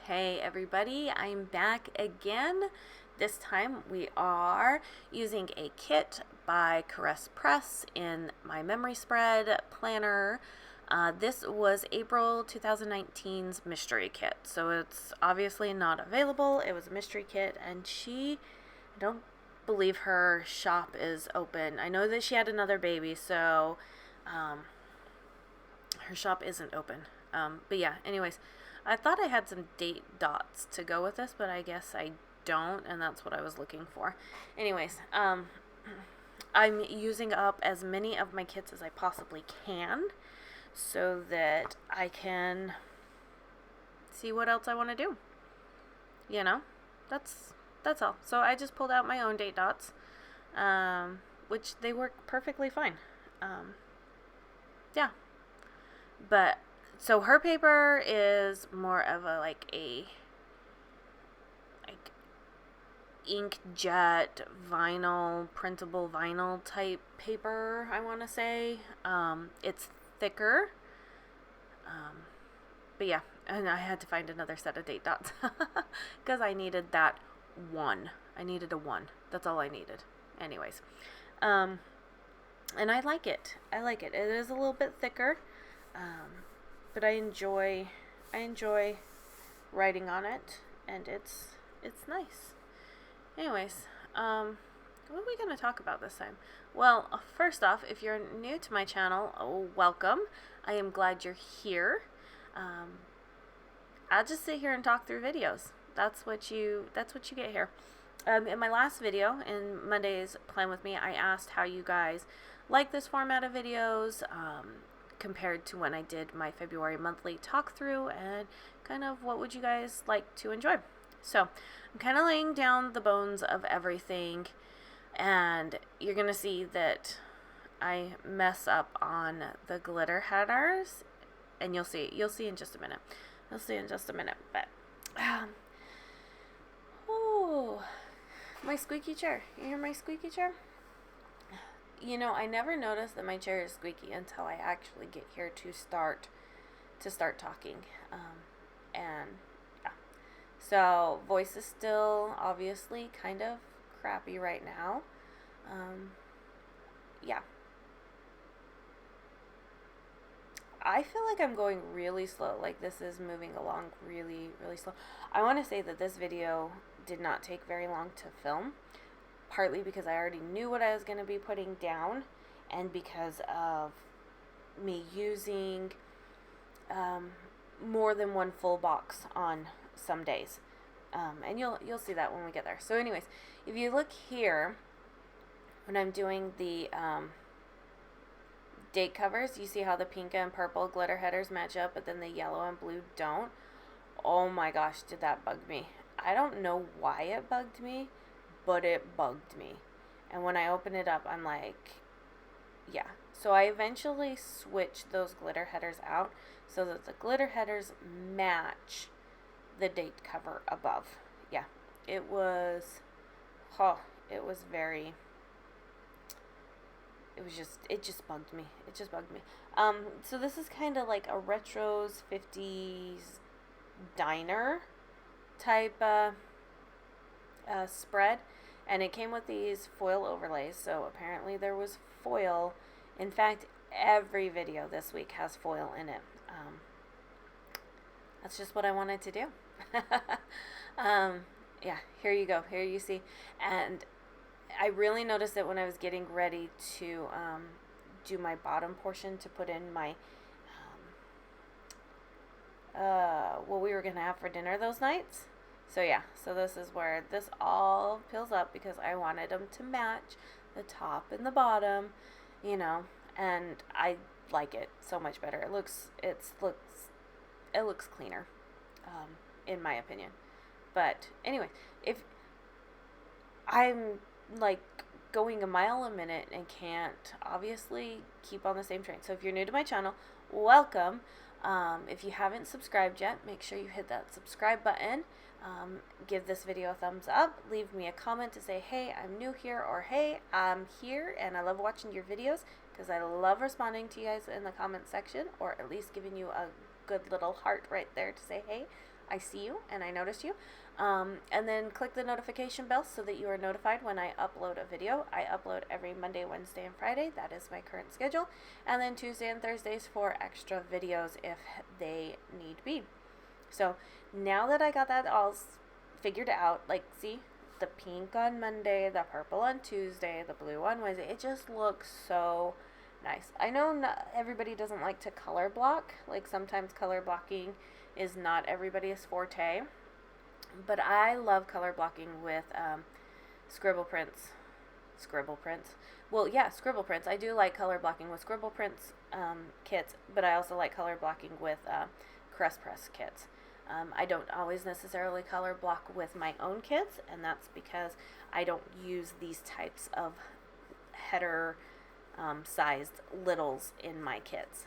Hey everybody, I'm back again. This time we are using a kit by Caress Press in my memory spread planner. This was April 2019's mystery kit, so it's obviously not available. It was a mystery kit, and I don't believe her shop is open. I know that she had another baby, so her shop isn't open. But yeah, anyways, I thought I had some date dots to go with this, but I guess I don't, and that's what I was looking for. Anyways, I'm using up as many of my kits as I possibly can so that I can see what else I want to do. You know, that's all. So I just pulled out my own date dots, which they work perfectly fine. Yeah. But so her paper is more of a like inkjet vinyl, printable vinyl type paper, I want to say. It's thicker. But yeah, and I had to find another set of date dots because I needed that one. I needed a one. That's all I needed. Anyways, and I like it. It is a little bit thicker. But I enjoy writing on it, and it's nice. Anyways, what are we going to talk about this time? Well, first off, if you're new to my channel, welcome. I am glad you're here. I'll just sit here and talk through videos. That's what you get here. In my last video, in Monday's Plan With Me, I asked how you guys like this format of videos, compared to when I did my February monthly talk through, and kind of what would you guys like to enjoy. So I'm kind of laying down the bones of everything, and you're gonna see that I mess up on the glitter headers, and you'll see in just a minute. But oh, my squeaky chair. You hear my squeaky chair? You know, I never noticed that my chair is squeaky until I actually get here to start talking. And yeah. So voice is still obviously kind of crappy right now. Yeah. I feel like I'm going really slow. Like this is moving along really, really slow. I want to say that this video did not take very long to film. Partly because I already knew what I was going to be putting down, and because of me using more than one full box on some days. And you'll see that when we get there. So anyways, if you look here, when I'm doing the date covers, you see how the pink and purple glitter headers match up, but then the yellow and blue don't? Oh my gosh, did that bug me. I don't know why it bugged me, but it bugged me. And when I open it up, I'm like, yeah. So I eventually switched those glitter headers out so that the glitter headers match the date cover above. Yeah, it just bugged me. So this is kind of like a retros 50s diner type spread, and it came with these foil overlays. So apparently there was foil. In fact, every video this week has foil in it. That's just what I wanted to do. Yeah, here you go. Here you see. And I really noticed it when I was getting ready to do my bottom portion to put in my what we were going to have for dinner those nights. So yeah, so this is where this all peels up because I wanted them to match the top and the bottom, you know, and I like it so much better. It looks cleaner, in my opinion. But anyway, if I'm like going a mile a minute and can't obviously keep on the same train. So if you're new to my channel, welcome. If you haven't subscribed yet, make sure you hit that subscribe button. Give this video a thumbs up. Leave me a comment to say, hey, I'm new here, or hey, I'm here and I love watching your videos, because I love responding to you guys in the comment section, or at least giving you a good little heart right there to say, hey, I see you and I notice you. And then click the notification bell so that you are notified when I upload a video. I upload every Monday, Wednesday, and Friday. That is my current schedule. And then Tuesday and Thursdays for extra videos if they need be. So now that I got that all figured out, like, see, the pink on Monday, the purple on Tuesday, the blue on Wednesday, it just looks so nice. I know not everybody doesn't like to color block. Like, sometimes color blocking is not everybody's forte. But I love color blocking with scribble prints. Well, yeah, scribble prints. I do like color blocking with scribble prints kits, but I also like color blocking with Crest Press kits. I don't always necessarily color block with my own kits, and that's because I don't use these types of header sized littles in my kits.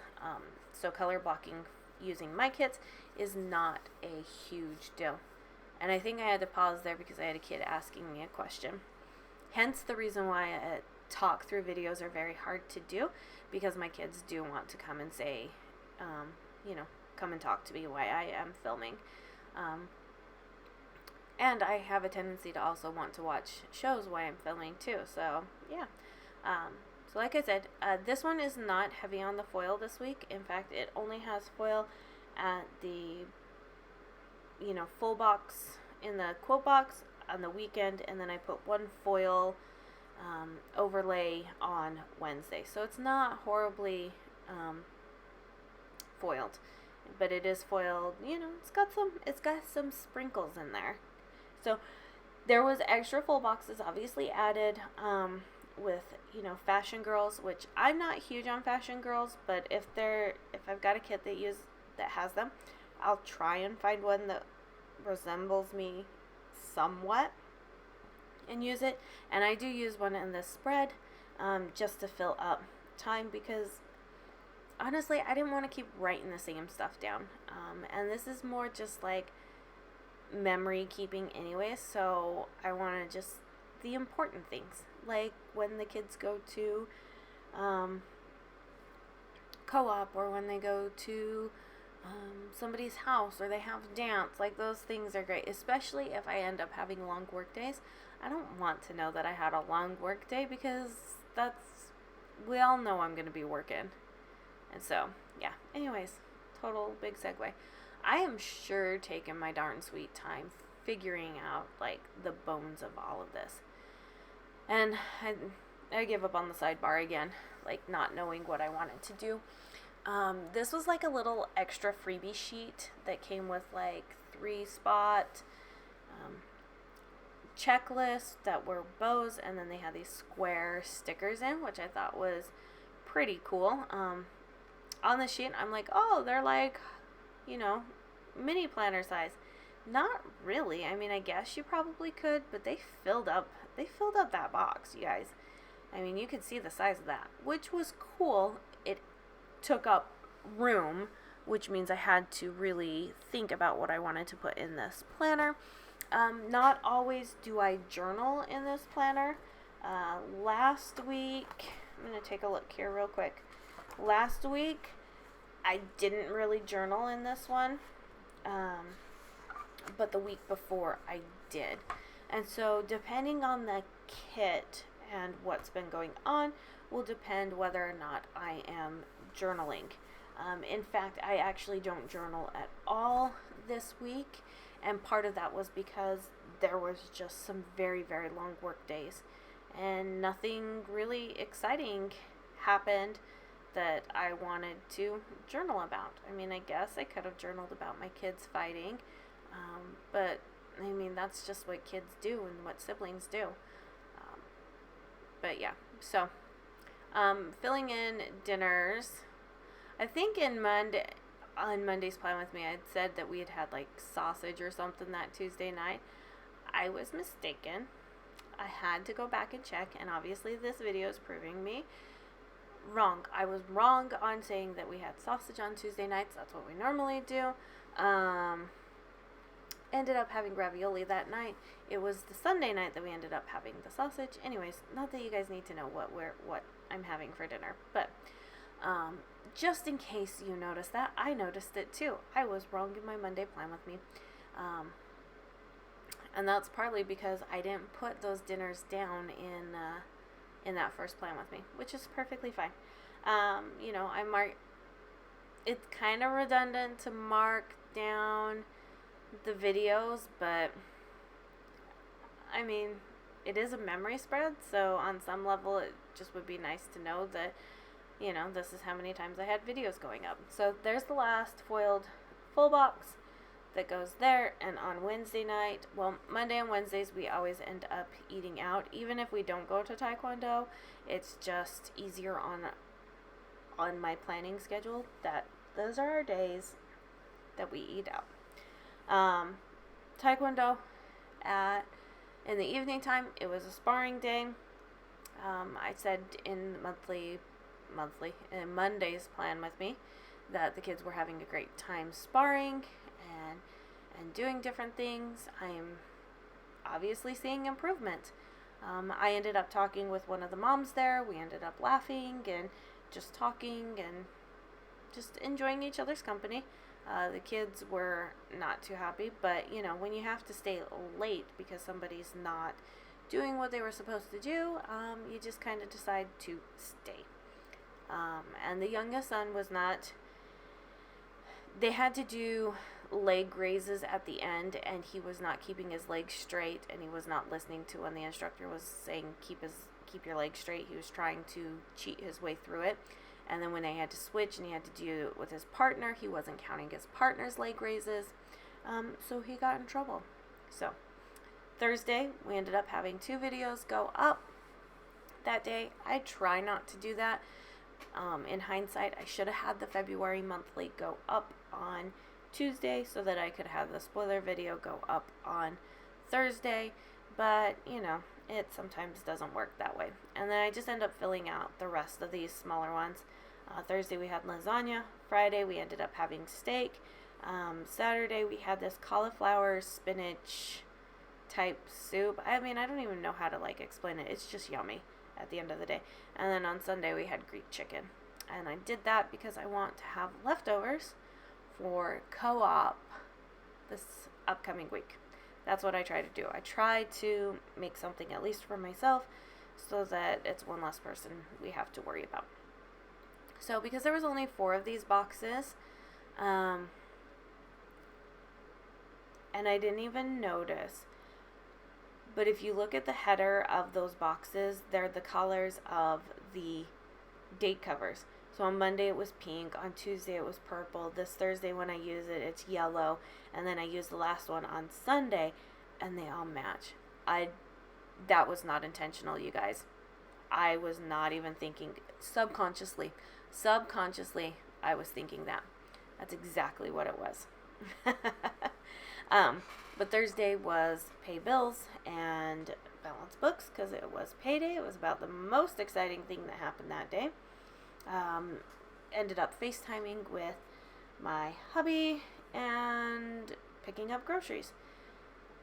So color blocking using my kits is not a huge deal. And I think I had to pause there because I had a kid asking me a question. Hence the reason why talk through videos are very hard to do, because my kids do want to come and say, come and talk to me while I am filming. And I have a tendency to also want to watch shows while I'm filming too. So, yeah. So like I said, this one is not heavy on the foil this week. In fact, it only has foil at the full box in the quote box on the weekend, and then I put one foil overlay on Wednesday. So it's not horribly foiled, but it is foiled. It's got some sprinkles in there. So there was extra full boxes obviously added with Fashion Girls, which I'm not huge on Fashion Girls, but if I've got a kit that has them, I'll try and find one that resembles me somewhat and use it. And I do use one in this spread just to fill up time, because honestly I didn't want to keep writing the same stuff down, and this is more just like memory keeping anyway, so I want to just the important things, like when the kids go to co-op, or when they go to somebody's house, or they have dance. Like, those things are great, especially if I end up having long work days. I don't want to know that I had a long work day, because we all know I'm going to be working. And so, yeah. Anyways, total big segue. I am sure taking my darn sweet time figuring out, like, the bones of all of this. And I give up on the sidebar again, like, not knowing what I wanted to do. This was like a little extra freebie sheet that came with like 3-spot checklists that were bows, and then they had these square stickers in, which I thought was pretty cool. On the sheet, I'm like, oh, they're like, mini planner size. Not really. I mean, I guess you probably could, but they filled up that box, you guys. I mean, you could see the size of that, which was cool. It took up room, which means I had to really think about what I wanted to put in this planner. Not always do I journal in this planner. Last week, I'm going to take a look here real quick. Last week, I didn't really journal in this one, but the week before I did. And so depending on the kit and what's been going on will depend whether or not I am journaling. In fact, I actually don't journal at all this week, and part of that was because there was just some very, very long work days, and nothing really exciting happened that I wanted to journal about. I mean, I guess I could have journaled about my kids fighting, but I mean, that's just what kids do and what siblings do. But yeah, so filling in dinners. I think on Monday's Plan With Me, I'd said that we had like sausage or something that Tuesday night. I was mistaken. I had to go back and check, and obviously this video is proving me wrong. I was wrong on saying that we had sausage on Tuesday nights. That's what we normally do. Ended up having ravioli that night. It was the Sunday night that we ended up having the sausage. Anyways, not that you guys need to know what I'm having for dinner, but just in case you noticed that, I noticed it too. I was wrong in my Monday Plan With Me. And that's partly because I didn't put those dinners down in that first plan with me, which is perfectly fine. I mark. It's kind of redundant to mark down the videos, but I mean, it is a memory spread, so on some level it just would be nice to know that, this is how many times I had videos going up. So there's the last foiled full box that goes there. And on Wednesday night, Monday and Wednesdays, we always end up eating out. Even if we don't go to Taekwondo, it's just easier on my planning schedule that those are our days that we eat out. Taekwondo in the evening time, it was a sparring day. I said in Monday's plan with me that the kids were having a great time sparring and doing different things. I am obviously seeing improvement. I ended up talking with one of the moms there. We ended up laughing and just talking and just enjoying each other's company. The kids were not too happy, but when you have to stay late because somebody's not doing what they were supposed to do, you just kind of decide to stay. And the youngest son was not. They had to do leg raises at the end, and he was not keeping his legs straight, and he was not listening to when the instructor was saying keep your legs straight. He was trying to cheat his way through it. And then when they had to switch and he had to do it with his partner, he wasn't counting his partner's leg raises. So he got in trouble. So Thursday, we ended up having 2 videos go up that day. I try not to do that. In hindsight, I should have had the February monthly go up on Tuesday so that I could have the spoiler video go up on Thursday. But, it sometimes doesn't work that way. And then I just end up filling out the rest of these smaller ones. Thursday we had lasagna. Friday we ended up having steak. Saturday we had this cauliflower spinach type soup. I mean, I don't even know how to explain it. It's just yummy at the end of the day. And then on Sunday we had Greek chicken. And I did that because I want to have leftovers for co-op this upcoming week. That's what I try to do. I try to make something at least for myself so that it's one less person we have to worry about. So because there was only 4 of these boxes, and I didn't even notice, but if you look at the header of those boxes, they're the colors of the date covers. So on Monday it was pink, on Tuesday it was purple, this Thursday when I use it, it's yellow, and then I use the last one on Sunday, and they all match. That was not intentional, you guys. I was not even thinking, subconsciously, I was thinking that. That's exactly what it was. But Thursday was pay bills and balance books because it was payday. It was about the most exciting thing that happened that day. Ended up FaceTiming with my hubby and picking up groceries.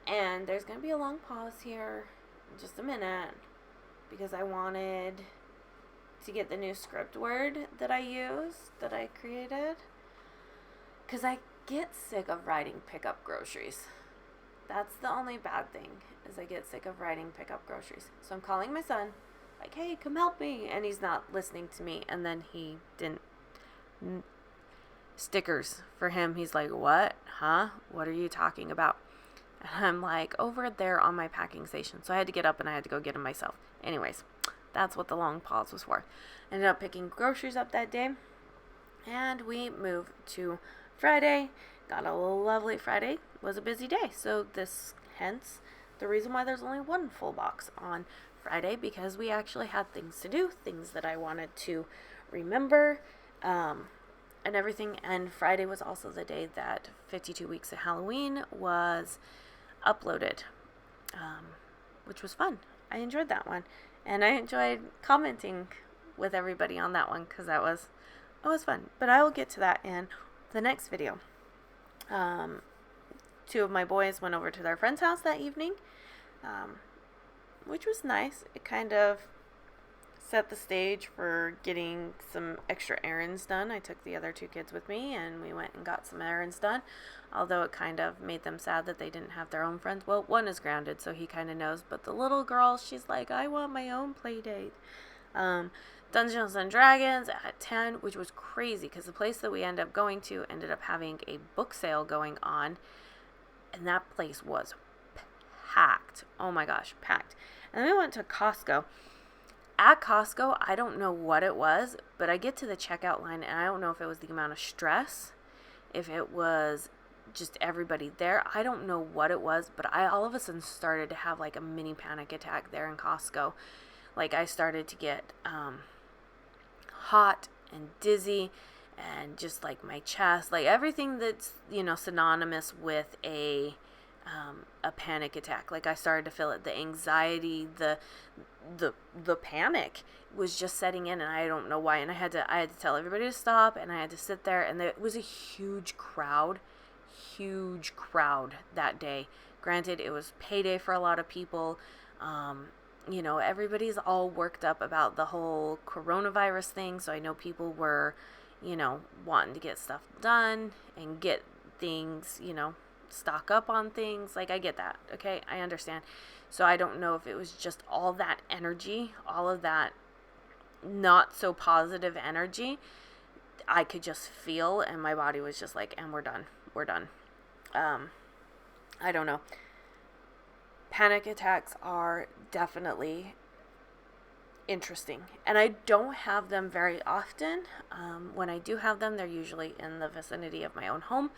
And there's going to be a long pause here in just a minute because I wanted to get the new script word that I created. Because I get sick of writing pickup groceries. That's the only bad thing, is I get sick of writing pickup groceries. So I'm calling my son, like, hey, come help me. And he's not listening to me. And then he didn't. Stickers for him. He's like, what? Huh? What are you talking about? And I'm like, over there on my packing station. So I had to get up and I had to go get them myself. Anyways, that's what the long pause was for. Ended up picking groceries up that day. And we moved to Friday. Got a lovely Friday. It was a busy day. So hence the reason why there's only 1 full box on Friday, because we actually had things to do, things that I wanted to remember, and everything. And Friday was also the day that 52 Weeks of Halloween was uploaded, which was fun. I enjoyed that one, and I enjoyed commenting with everybody on that one because it was fun. But I will get to that in the next video. 2 of my boys went over to their friend's house that evening, which was nice. It kind of set the stage for getting some extra errands done. I took the other 2 kids with me, and we went and got some errands done, although it kind of made them sad that they didn't have their own friends. Well, one is grounded, so he kind of knows, but the little girl, she's like, I want my own play date. Dungeons and Dragons at 10, which was crazy because the place that we ended up going to ended up having a book sale going on, and that place was packed. Oh my gosh, packed. And then we went to Costco. At Costco, I don't know what it was, but I get to the checkout line, and I don't know if it was the amount of stress, if it was just everybody there. I don't know what it was, but I all of a sudden started to have like a mini panic attack there in Costco. Like, I started to get hot and dizzy, and just like my chest, like everything that's, synonymous with a panic attack. Like, I started to feel it, the anxiety, the panic was just setting in, and I don't know why. And I had to tell everybody to stop, and I had to sit there, and there was a huge crowd that day. Granted, it was payday for a lot of people. Everybody's all worked up about the whole coronavirus thing, so I know people were, wanting to get stuff done and get things, stock up on things. Like, I get that, okay? I understand. So I don't know if it was just all that energy, all of that not so positive energy, I could just feel, and my body was just like, and we're done. I don't know. Panic attacks are definitely interesting, and I don't have them very often. When I do have them, they're usually in the vicinity of my own home,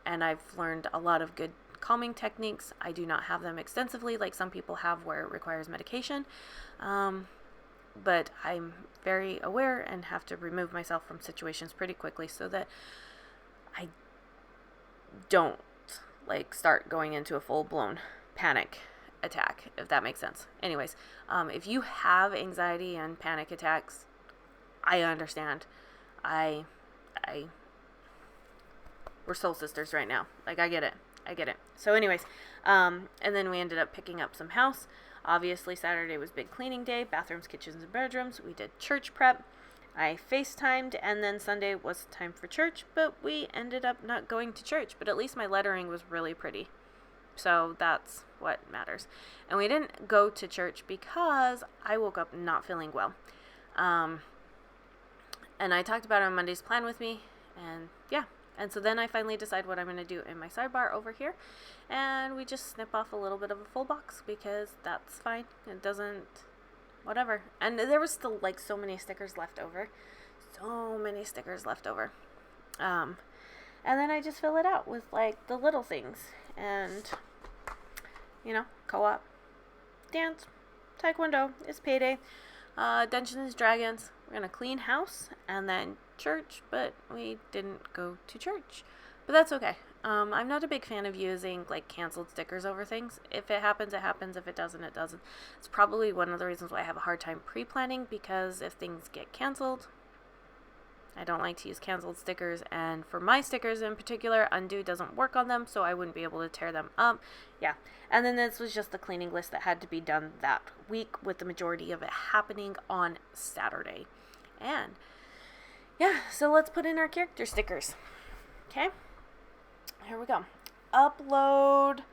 and I've learned a lot of good calming techniques. I do not have them extensively like some people have where it requires medication, but I'm very aware and have to remove myself from situations pretty quickly so that I don't start going into a full-blown panic attack, if that makes sense. Anyways, if you have anxiety and panic attacks, I understand. We're soul sisters right now. Like, I get it. So anyways, and then we ended up picking up some house. Obviously, Saturday was big cleaning day, bathrooms, kitchens, and bedrooms. We did church prep. I FaceTimed, and then Sunday was time for church, but we ended up not going to church. But at least my lettering was really pretty. So that's what matters. And we didn't go to church because I woke up not feeling well. And I talked about it on Monday's plan with me, and yeah. And so then I finally decide what I'm going to do in my sidebar over here. And we just snip off a little bit of a full box because that's fine. It doesn't, whatever. And there was still so many stickers left over. And then I just fill it out with the little things. And, co-op, dance, taekwondo, it's payday, Dungeons and Dragons. We're going to clean house and then church, but we didn't go to church. But that's okay. I'm not a big fan of using canceled stickers over things. If it happens, it happens. If it doesn't, it doesn't. It's probably one of the reasons why I have a hard time pre-planning, because if things get canceled, I don't like to use canceled stickers, and for my stickers in particular, undo doesn't work on them, so I wouldn't be able to tear them up. Yeah. And then this was just the cleaning list that had to be done that week, with the majority of it happening on Saturday. And yeah, so let's put in our character stickers. Okay, here we go. Upload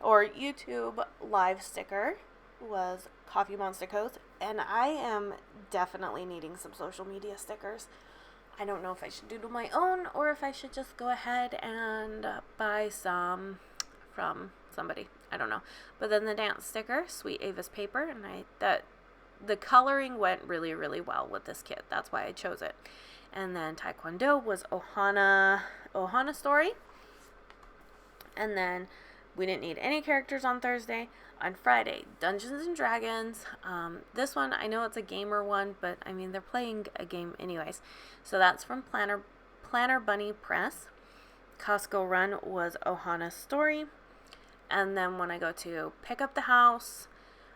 or YouTube live sticker was Coffee Monster Coats, and I am definitely needing some social media stickers. I don't know if I should doodle my own or if I should just go ahead and buy some from somebody. I don't know. But then the dance sticker, Sweet Ava's paper, and the coloring went really, really well with this kit. That's why I chose it. And then taekwondo was Ohana story. And then we didn't need any characters on Thursday. On Friday, Dungeons and Dragons. This one, I know it's a gamer one, but I mean, they're playing a game anyways. So that's from Planner Bunny Press. Costco run was Ohana story. And then when I go to pick up the house,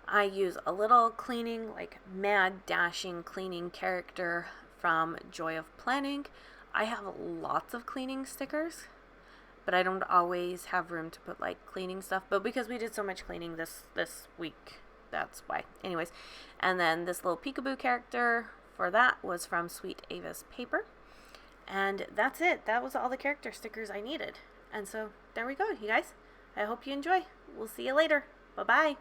I use a little cleaning, mad dashing cleaning character from Joy of Planning. I have lots of cleaning stickers, but I don't always have room to put cleaning stuff. But because we did so much cleaning this week, that's why. Anyways, and then this little peekaboo character for that was from Sweet Ava's paper. And that's it. That was all the character stickers I needed. And so there we go, you guys. I hope you enjoy. We'll see you later. Bye-bye.